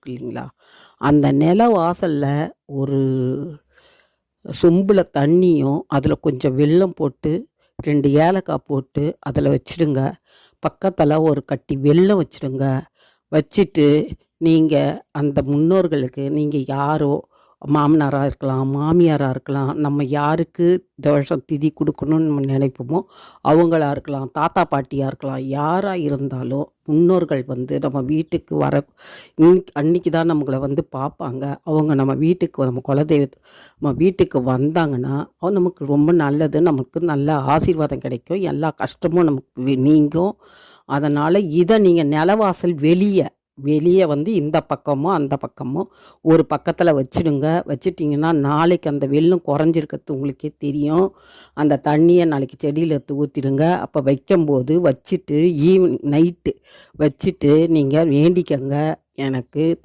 இருக்கு இல்லைங்களா, அந்த நில வாசலில் ஒரு சொம்பில் தண்ணியும் அதில் கொஞ்சம் வெல்லம் போட்டு 2 ஏலக்காய் போட்டு அதில் வச்சுடுங்க. பக்கத்தில் ஒரு கட்டி வெல்லம் வச்சுடுங்க. வச்சுட்டு நீங்கள் அந்த முன்னோர்களுக்கு நீங்கள் யாரோ மாமனாராக இருக்கலாம், மாமியாராக இருக்கலாம், நம்ம யாருக்கு தோஷம் திதி கொடுக்கணும்னு நம்ம நினைப்போமோ அவங்களா இருக்கலாம், தாத்தா பாட்டியாக இருக்கலாம், யாராக இருந்தாலும் முன்னோர்கள் நம்ம வீட்டுக்கு வர அன்னைக்கு தான் நம்மளை பார்ப்பாங்க. அவங்க நம்ம வீட்டுக்கு நம்ம குலதெய்வத்தை நம்ம வீட்டுக்கு வந்தாங்கன்னா நமக்கு ரொம்ப நல்லது, நமக்கு நல்ல ஆசீர்வாதம் கிடைக்கும், எல்லா கஷ்டமும் நமக்கு நீங்கும். அதனால் இதை நீங்கள் நிலவாசல் வெளியே இந்த பக்கமோ அந்த பக்கமோ ஒரு பக்கத்தில் வச்சுடுங்க. வச்சிட்டிங்கன்னா நாளைக்கு அந்த வெள்ளம் குறைஞ்சிருக்கிறது உங்களுக்கே தெரியும். அந்த தண்ணியை நாளைக்கு செடியில் எடுத்து ஊற்றிடுங்க. அப்போ வைக்கும்போது வச்சுட்டு நைட்டு வச்சுட்டு நீங்கள் வேண்டிக்கங்க, எனக்கு